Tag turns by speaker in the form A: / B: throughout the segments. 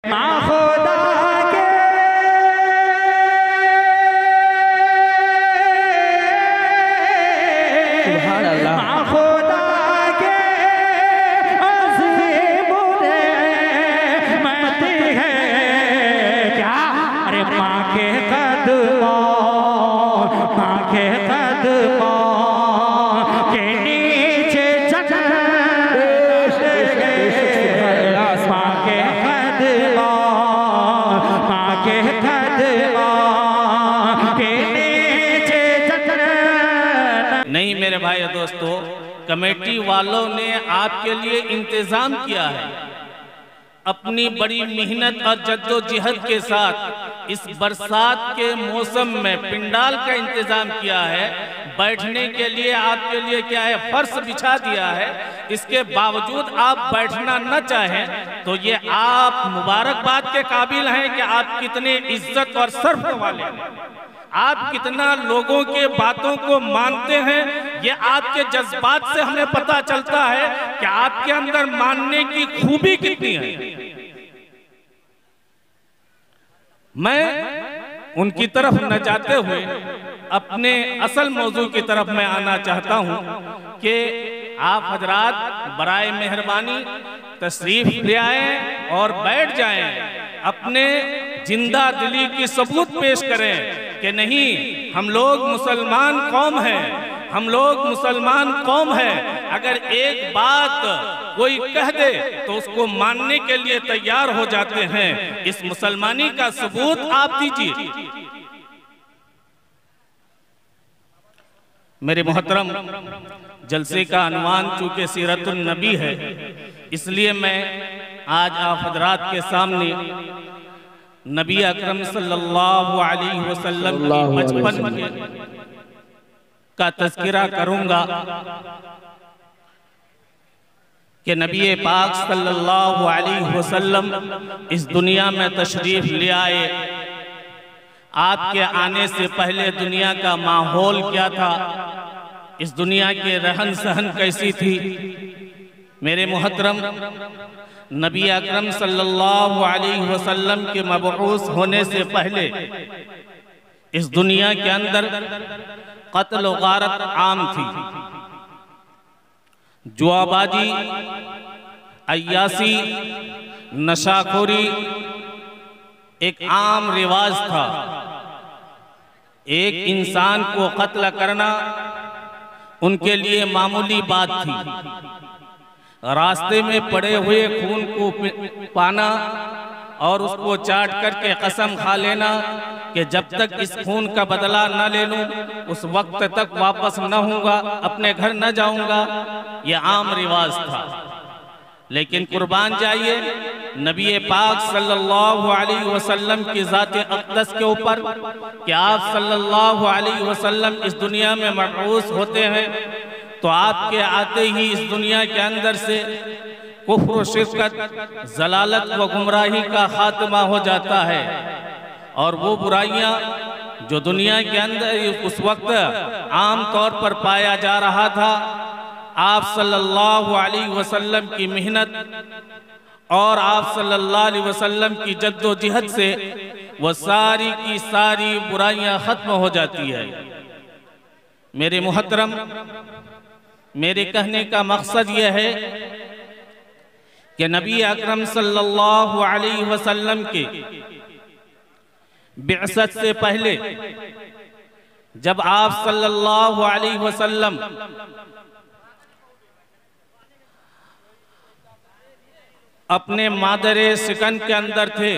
A: माँ खुदा के सुभान अल्लाह, माँ खुदा के अज़ीम रहमत है क्या। अरे माँ के कदमों के नीचे
B: नहीं मेरे भाई दोस्तों, कमेटी वालों ने आपके लिए इंतजाम किया है। अपनी बड़ी मेहनत और जद्दोजहद के साथ इस बरसात के मौसम में पिंडाल का इंतजाम किया है। बैठने के लिए आपके लिए क्या है, फर्श बिछा दिया है। इसके बावजूद आप बैठना न चाहें तो ये आप मुबारकबाद के काबिल हैं कि आप कितने इज्जत और शर्फ वाले हैं, आप कितना लोगों के बातों को मानते हैं। ये आपके जज्बात से हमें पता चलता है कि आपके अंदर मानने की खूबी कितनी है। मैं उनकी तरफ न जाते हुए अपने असल मौजू की तरफ मैं आना चाहता हूं कि आप हजरात बराए मेहरबानी तशरीफ ले आएं और बैठ जाएं, अपने जिंदा दिली की सबूत पेश करें कि नहीं, हम लोग मुसलमान कौम हैं, हम लोग मुसलमान कौम है। अगर एक बात कोई कह दे तो उसको मानने के लिए तैयार हो जाते हैं। इस मुसलमानी का सबूत आप दीजिए। मेरे मोहतरम, जलसे का अनवान चूंकि सीरतुन नबी है, इसलिए मैं आज आप हजरात के सामने नबी अकरम सल्लल्लाहु अलैहि वसल्लम के बचपन का तज़किरा करूंगा कि नबी पाक सल्लल्लाहु अलैहि वसल्लम इस दुनिया में तशरीफ ले आए। आपके आने से पहले दुनिया का माहौल क्या था, इस दुनिया के रहन सहन कैसी थी। मेरे मोहतरम, नबी अकरम सल्लल्लाहु अलैहि वसल्लम के मबऊस होने से पहले इस दुनिया के अंदर कत्ल व गारत आम थी। जुआबाजी, अय्यासी, नशाखोरी एक आम रिवाज था। एक इंसान को कत्ल करना उनके लिए मामूली बात थी। रास्ते में पड़े हुए खून को पाना और उसको चाट करके कसम खा लेना कि जब तक इस खून का बदला न ले लूं उस वक्त तक वापस न होऊंगा, अपने घर न जाऊंगा, यह आम रिवाज था। लेकिन कुर्बान जाइए नबी पाक सल्लल्लाहु अलैहि वसल्लम की ज़ात अक़दस के ऊपर कि आप सल्लल्लाहु अलैहि वसल्लम इस दुनिया में मबऊस होते हैं तो आपके आते ही इस दुनिया के अंदर से कुफ्र, शिरकत, जलालत व गुमराही का खात्मा हो जाता है। और वो बुराइयां जो दुनिया के अंदर उस वक्त आम तौर पर पाया जा रहा था, आप सल्लल्लाहु अलैहि वसल्लम की मेहनत और आप सल्लल्लाहु अलैहि वसल्लम की जद्दोजहद से वो सारी की सारी बुराइयां खत्म हो जाती है। मेरे मोहतरम, मेरे कहने का मकसद यह है कि नबी अकरम सल्लल्लाहु अलैहि वसल्लम के बिअसत से पहले जब आप सल्लल्लाहु अलैहि वसल्लम अपने मादरे सिकन के अंदर थे,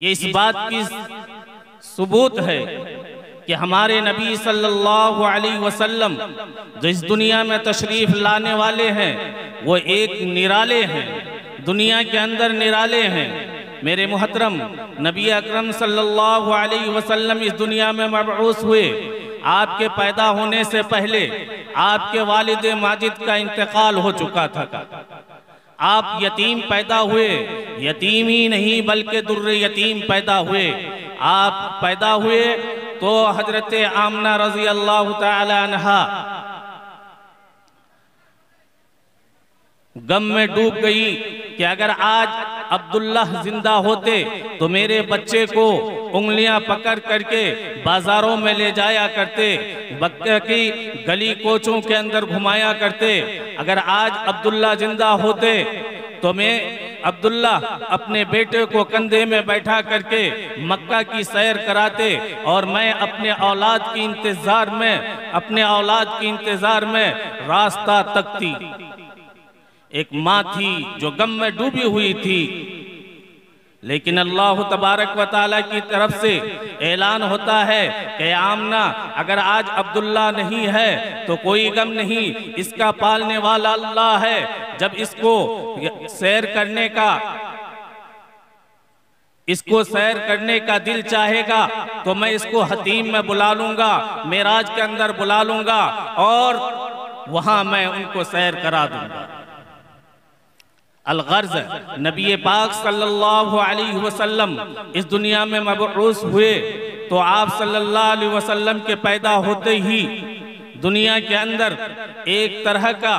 B: ये इस बात की सबूत है कि हमारे नबी सल्लल्लाहु अलैहि वसल्लम जो इस दुनिया में तशरीफ लाने वाले हैं वो एक निराले हैं, दुनिया के अंदर निराले हैं। मेरे मोहतरम, नबी अकरम सल्लल्लाहु अलैहि वसल्लम इस दुनिया में मबऊस हुए। आपके पैदा होने से पहले आपके वालिद माजिद का इंतकाल हो चुका था। आप यतीम पैदा हुए, यतीम ही नहीं बल्कि दुर्रे यतीम पैदा हुए। आप पैदा हुए तो हजरत आमना रजी अल्लाह ताला अन्हा गम में डूब गई कि अगर आज अब्दुल्ला जिंदा होते तो मेरे बच्चे को उंगलियां पकड़ करके बाजारों में ले जाया करते, बक्के की गली कोचों के अंदर घुमाया करते। अगर आज अब्दुल्ला जिंदा होते तो मैं अब्दुल्ला अपने बेटे को कंधे में बैठा करके मक्का की सैर कराते और मैं अपने औलाद की इंतजार में रास्ता तकती। एक माँ थी जो गम में डूबी हुई थी, लेकिन अल्लाह तबारक व तआला की तरफ से ऐलान होता है कि आमना अगर आज अब्दुल्ला नहीं है तो कोई गम नहीं, इसका पालने वाला अल्लाह है। जब इसको सैर करने का दिल चाहेगा तो मैं इसको हतीम में बुला लूंगा, मेराज के अंदर बुला लूंगा और वहां मैं उनको सैर करा दूंगा। अलगर्ज नबी पाक सल्लल्लाहु अलैहि वसल्लम इस दुनिया में मबऊस हुए तो आप सल्लल्लाहु अलैहि वसल्लम के पैदा होते ही दुनिया के अंदर एक तरह का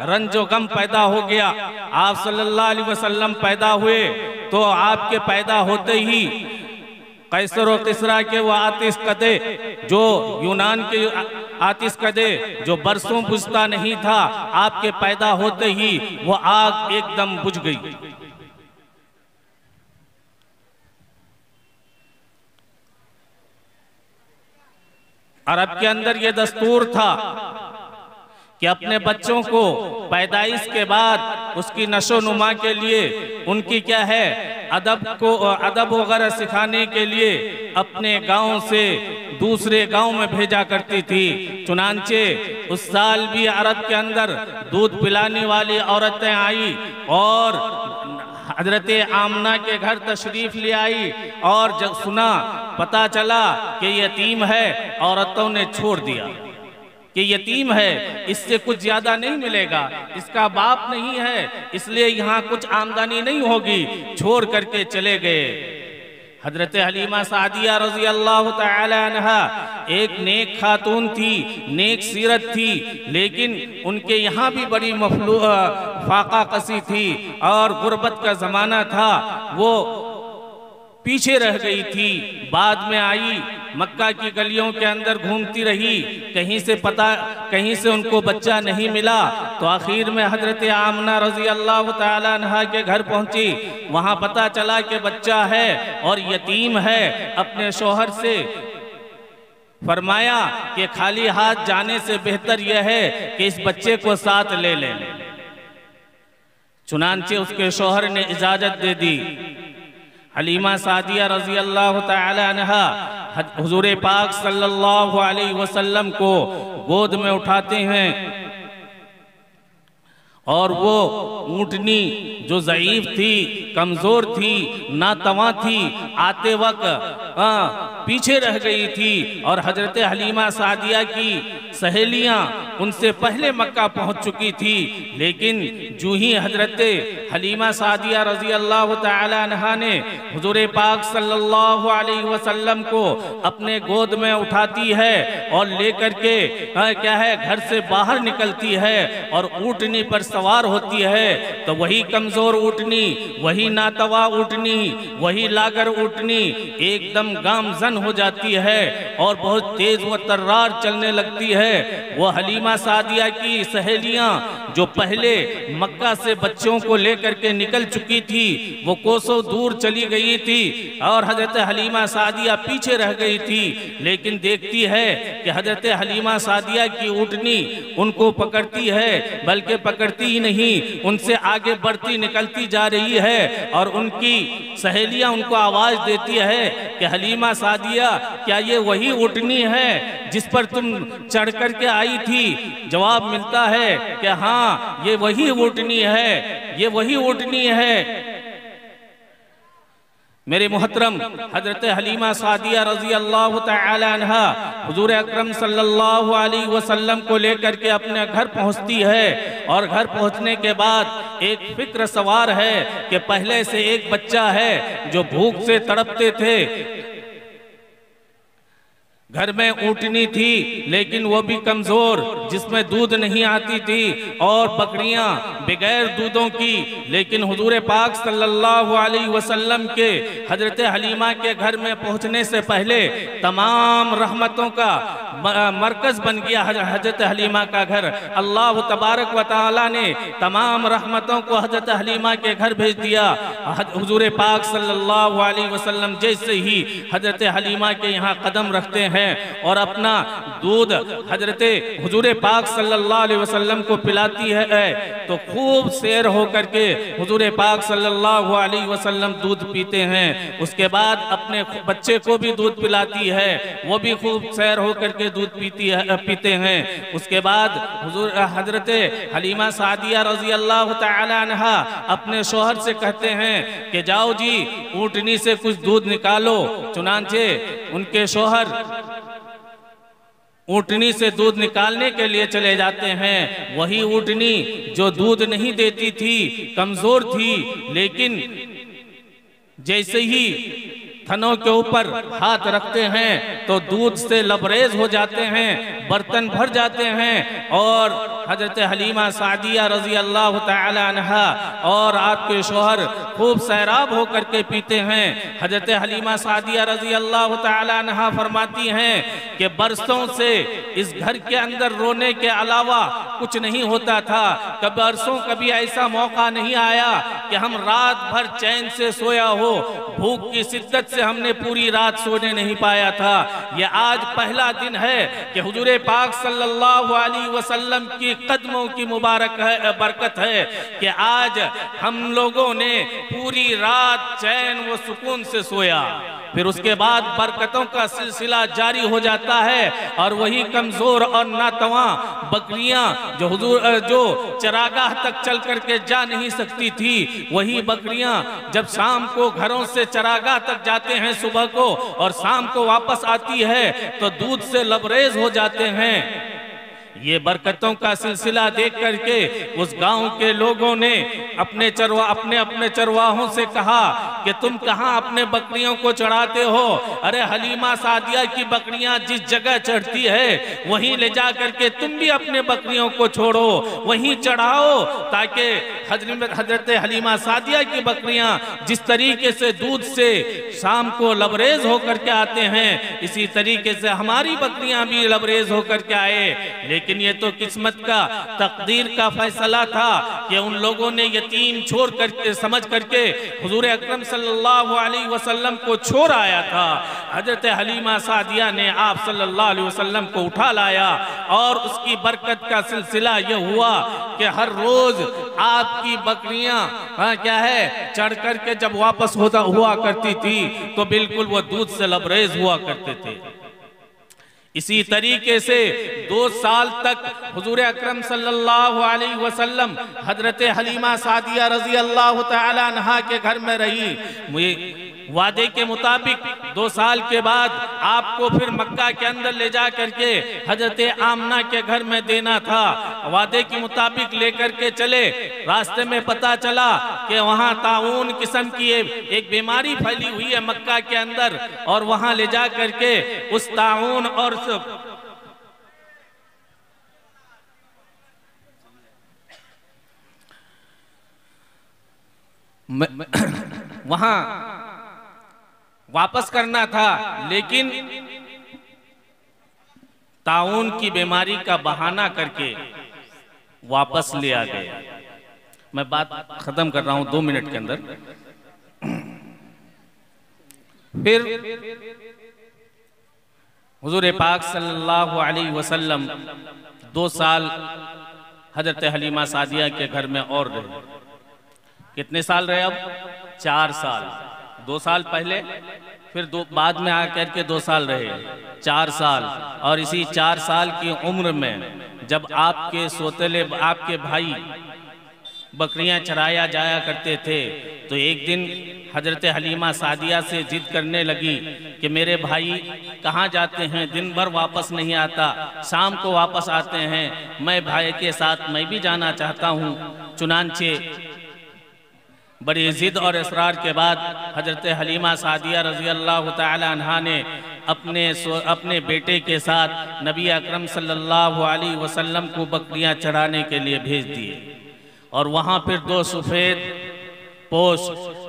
B: रंजो गम पैदा हो गया। आप सल्लल्लाहु अलैहि वसल्लम पैदा हुए तो आपके पैदा होते ही कैसर और किसरा के वो आतिश कदे, जो यूनान के आतिश कदे जो बरसों बुझता नहीं था, आपके पैदा होते ही वो आग एकदम बुझ गई। अरब के अंदर ये दस्तूर था कि अपने बच्चों को पैदाइश के बाद उसकी नशो नुमा के लिए उनकी क्या है अदब वगैरह सिखाने के लिए अपने गांव से दूसरे गांव में भेजा करती थी। चुनांचे उस साल भी अरब के अंदर दूध पिलाने वाली औरतें आई और हजरत आमना के घर तशरीफ ले आई और जब सुना पता चला कि यतीम है, औरतों ने छोड़ दिया कि यतीम है, इससे कुछ ज्यादा नहीं मिलेगा, इसका बाप नहीं है, इसलिए यहाँ कुछ आमदनी नहीं होगी, छोड़ करके चले गए। हजरत हलीमा सादिया रजी अल्लाह तआला अन्हा एक नेक खातून थी, नेक सीरत थी, लेकिन उनके यहाँ भी बड़ी फाका कसी थी और गुर्बत का जमाना था, वो पीछे रह गई थी। बाद में आई, मक्का की गलियों के अंदर घूमती रही, कहीं से उनको बच्चा नहीं मिला तो आखिर में हजरत आमना रजी अल्लाह तआला अन्हा के घर पहुंची। वहां पता चला कि बच्चा है और यतीम है। अपने शौहर से फरमाया कि खाली हाथ जाने से बेहतर यह है कि इस बच्चे को साथ ले लें। चुनांचे उसके शौहर ने इजाजत दे दी। हलीमा सादिया रजी अल्लाह तआला अन्हा हुजूर पाक सल्लल्लाहु अलैहि वसल्लम को गोद में उठाते हैं और वो ऊँटनी जो ज़ईफ थी, कमज़ोर थी, नातवा थी, आते वक्त पीछे रह गई थी और हजरत हलीमा सादिया की सहेलियां उनसे पहले मक्का पहुंच चुकी थी। लेकिन जो ही हजरत हलीमा सादिया रजी अल्लाह तआला अन्हा ने हुजूर पाक सल्लल्लाहु अलैहि वसल्लम को अपने गोद में उठाती है और लेकर के क्या है घर से बाहर निकलती है और ऊँटनी पर सवार होती है, तो वही कमजोर ऊँटनी, वही नातवा ऊँटनी, वही लागर ऊँटनी एकदम गामजन हो जाती है और बहुत तेज व तर्रार चलने लगती है। वो हलीमा सादिया की सहेलियां जो पहले मक्का से बच्चों को लेकर के निकल चुकी थी, वो कोसों दूर चली गई थी और हजरत हलीमा सादिया पीछे रह गई थी। लेकिन देखती है कि हजरत हलीमा सादिया की ऊँटनी उनको पकड़ती है, बल्कि पकड़ती ही नहीं, उनसे आगे बढ़ती निकलती जा रही है और उनकी सहेलियां उनको आवाज देती है कि हलीमा सादिया, क्या ये वही ऊँटनी है जिस पर तुम चढ़ कर के आई थी? जवाब मिलता है कि हाँ, ये वही ऊँटनी है, ये वही ऊँटनी है। मेरे मोहतरम हजरत हलीमा सादिया रजी अल्लाह तआला अन्हा हुजूर अकरम सल्लल्लाहु अलैहि वसल्लम को लेकर के अपने घर पहुंचती है और घर पहुंचने के बाद एक फिक्र सवार है कि पहले से एक बच्चा है जो भूख से तड़पते थे, घर में ऊँटनी थी लेकिन वो भी कमजोर, जिसमें दूध नहीं आती थी, और बकरियां बगैर दूधों की। लेकिन हुजूर पाक सल्लल्लाहु अलैहि वसल्लम के हजरत हलीमा के घर में पहुंचने से पहले तमाम रहमतों का मरकज बन गया हजरत हलीमा का घर। अल्लाह तबारक व तआला ने तमाम रहमतों को हजरत हलीमा के घर भेज दिया। हुजूर पाक सल्लल्लाहु अलैहि वसल्लम जैसे ही हजरत हलीमा के यहाँ कदम रखते हैं और अपना दूध हजरत हुजूर पाक सल्लल्लाहु अलैहि वसल्लम को पिलाती है तो खूब सैर होकर के हुजूर पाक सल्लल्लाहु अलैहि वसल्लम दूध पीते हैं। उसके बाद अपने बच्चे को भी दूध पिलाती है, वो भी खूब सैर होकर के दूध पीते हैं। उसके बाद हुजूर हजरत हलीमा सादिया रजी अल्लाह तआला अन्हा अपने शोहर से कहते हैं कि जाओ जी ऊँटनी से कुछ दूध निकालो। चुनांचे उनके शोहर ऊँटनी से दूध निकालने के लिए चले जाते हैं। वही ऊँटनी जो दूध नहीं देती थी, कमजोर थी, लेकिन जैसे ही थनों के ऊपर हाथ रखते हैं तो दूध से लबरेज हो जाते हैं, बर्तन भर जाते हैं, और हजरत हलीमा सादिया रजी अल्लाह तआला अन्हा और आपके शोहर खूब सैराब होकर के पीते हैं। हजरत हलीमा सादिया रजी अल्लाह तआला अन्हा फरमाती हैं कि बरसों से इस घर के अंदर रोने के अलावा कुछ नहीं होता था। बरसों कभी ऐसा मौका नहीं आया कि हम रात भर चैन से सोया हो। भूख की शिद्दत से हमने पूरी रात सोने नहीं पाया था। यह आज पहला दिन है कि हुजूर पाक सल्लल्लाहु अलैहि वसल्लम की कदमों की मुबारक है, बरकत है कि आज हम लोगों ने पूरी रात चैन व सुकून से सोया। फिर उसके बाद बरकतों का सिलसिला जारी हो जाता है और वही कमजोर और नातवा बकरियां जो चरागाह तक चल करके जा नहीं सकती थी, वही बकरियां जब शाम को घरों से चरागाह तक जाते हैं सुबह को और शाम को वापस आती है तो दूध से लबरेज हो जाते हैं। ये बरकतों का सिलसिला देख करके उस गांव के लोगों ने अपने चरवाहों से कहा कि तुम कहां अपने बकरियों को चढ़ाते हो? अरे हलीमा सादिया की बकरियां जिस जगह चढ़ती है वहीं ले जा करके तुम भी अपने बकरियों को छोड़ो, वहीं चढ़ाओ, ताकि हजरत हलीमा सादिया की बकरियां जिस तरीके से दूध से शाम को लबरेज होकर के आते हैं, इसी तरीके से हमारी बकरियां भी लबरेज होकर के आए। लेकिन ये तो किस्मत का, तकदीर का फैसला था कि उन लोगों ने यतीम छोड़ करके समझ करके हुजूर अकरम सल्लल्लाहु अलैहि वसल्लम को छोड़ आया था। हजरत हलीमा सादिया ने आप सल्लल्लाहु अलैहि वसल्लम को उठा लाया और उसकी बरकत का सिलसिला यह हुआ कि हर रोज आपकी बकरियां क्या है चढ़ करके जब वापस हुआ करती थी तो बिल्कुल वो दूध से लबरेज हुआ करते थे। इसी तरीके से 2 साल तक हुजूर अकरम सल्लल्लाहु अलैहि वसल्लम हजरत हलीमा सादिया रजी अल्लाह तआला अन्हा के घर में रही। वादे के मुताबिक 2 साल के बाद आपको फिर मक्का के अंदर ले जा करके हजरत आमना के घर में देना था। वादे के मुताबिक लेकर के चले, रास्ते में पता चला कि वहाँ ताऊन किस्म की एक बीमारी फैली हुई है मक्का के अंदर, और वहाँ ले जा करके उस ताऊन और वहाँ वापस करना था, लेकिन ताऊन की बीमारी का बहाना करके वापस ले आ गए। मैं बात खत्म कर रहा हूं 2 मिनट के अंदर। फिर हुजूर पाक सल्लल्लाहु अलैहि वसल्लम 2 साल हजरत हलीमा सादिया के घर में और रहे। कितने साल रहे? अब 4 साल। 2 साल पहले, फिर बाद में आकर के 2 साल रहे, 4 साल। और इसी 4 साल की उम्र में जब आपके सोतेले आपके भाई बकरियां चराया जाया करते थे तो एक दिन हजरत हलीमा सादिया से जिद करने लगी कि मेरे भाई कहाँ जाते हैं, दिन भर वापस नहीं आता, शाम को वापस आते हैं, मैं भाई के साथ मैं भी जाना चाहता हूँ। चुनांचे बड़ी जिद और इसरार के बाद हजरत हलीमा सादिया रजी अल्लाह तआला अन्हा ने अपने बेटे के साथ नबी अकरम सल्लल्लाहु अलैहि वसल्लम को बकरियां चराने के लिए भेज दिए। और वहाँ फिर दो सफ़ेद पोश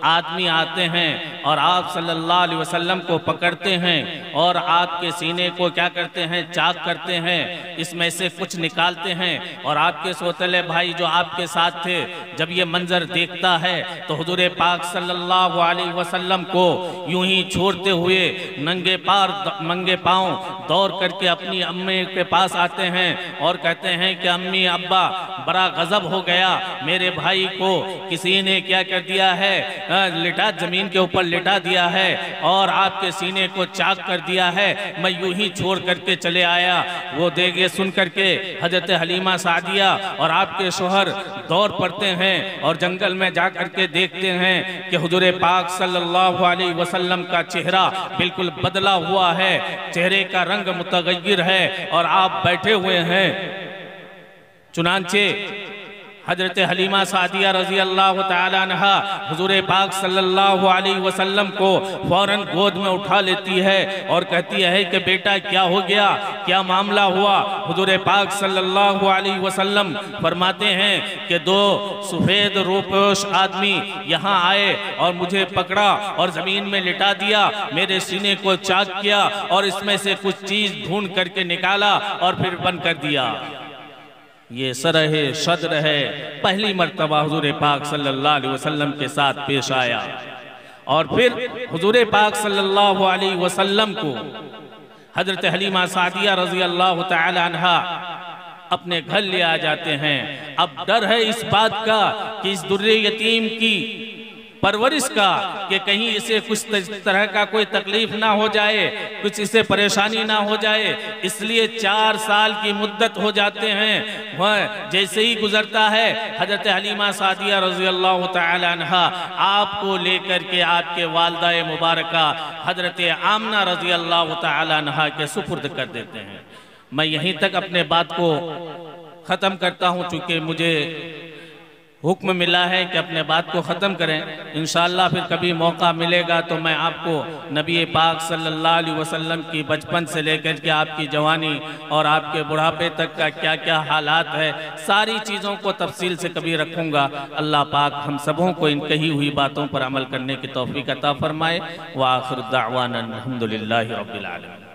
B: आदमी आते हैं और आप सल्लल्लाहु अलैहि वसल्लम को पकड़ते हैं और आपके सीने को क्या करते हैं, चाक करते हैं, इसमें से कुछ निकालते हैं। और आपके सौतेले भाई जो आपके साथ थे जब ये मंजर देखता है तो हुजूर पाक सल्लल्लाहु अलैहि वसल्लम को यूं ही छोड़ते हुए नंगे पांव दौड़ करके अपनी अम्मी के पास आते हैं और कहते हैं कि अम्मी अब्बा बड़ा गजब हो गया, मेरे भाई को किसी ने क्या कर दिया है, लिटा जमीन के ऊपर लिटा दिया है और आपके सीने को चाक कर दिया है, मैं यूं ही छोड़ करके चले आया। वो देखे सुन करके हजरत हलीमा सादिया और आपके शोहर दौड़ पड़ते हैं और जंगल में जा करके देखते हैं कि हुजूर पाक सल्लल्लाहु अलैहि वसल्लम का चेहरा बिल्कुल बदला हुआ है, चेहरे का रंग मुतगय्यर है और आप बैठे हुए हैं। चुनांचे हजरत हलीमा सादिया रजी अल्लाह ताला अन्हा हुजूर पाक सल्लल्लाहु अलैहि वसल्लम को फौरन गोद में उठा लेती है और कहती है कि बेटा क्या हो गया, क्या मामला हुआ। हुजूर पाक सल्लल्लाहु अलैहि वसल्लम फरमाते हैं कि दो सफ़ेद रूपोश आदमी यहाँ आए और मुझे पकड़ा और ज़मीन में लिटा दिया, मेरे सीने को चाक किया और इसमें से कुछ चीज़ ढूंढ करके निकाला और फिर बंद कर दिया। ये सरहे सदर है, पहली मर्तबा हुजूर पाक सल्लल्लाहु अलैहि वसल्लम के साथ पेश आया। और फिर हुजूर पाक सल्लल्लाहु अलैहि वसल्लम को हजरत हलीमा सादिया रजी अल्लाह तआला अन्हा अपने घर ले आ जाते हैं। अब डर है इस बात का कि इस दुर्रे यतीम की परवरिश का कि कहीं इसे कुछ तरह का कोई तकलीफ ना हो जाए, कुछ इसे परेशानी ना हो जाए, इसलिए 4 साल की मुद्दत हो जाते हैं। वह जैसे ही गुजरता है हजरत हलीमा सादिया रज़ी अल्लाह तआला अन्हा आपको लेकर के आपके वालदा मुबारका हजरत आमना रज़ी अल्लाह तआला अन्हा के सुपुर्द कर देते हैं। मैं यहीं तक अपने बात को ख़त्म करता हूँ, चूँकि मुझे हुक्म मिला है कि अपने बात को ख़त्म करें। इंशाअल्लाह फिर कभी मौका मिलेगा तो मैं आपको नबी पाक सल्लल्लाहु अलैहि वसल्लम की बचपन से लेकर के आपकी जवानी और आपके बुढ़ापे तक का क्या क्या हालात है, सारी चीज़ों को तफसील से कभी रखूँगा। अल्लाह पाक हम सबों को इन कही हुई बातों पर अमल करने की तौफीक अता फरमाए। व आखिर दावाना अल्हम्दुलिल्लाहि रब्बिल आलमीन।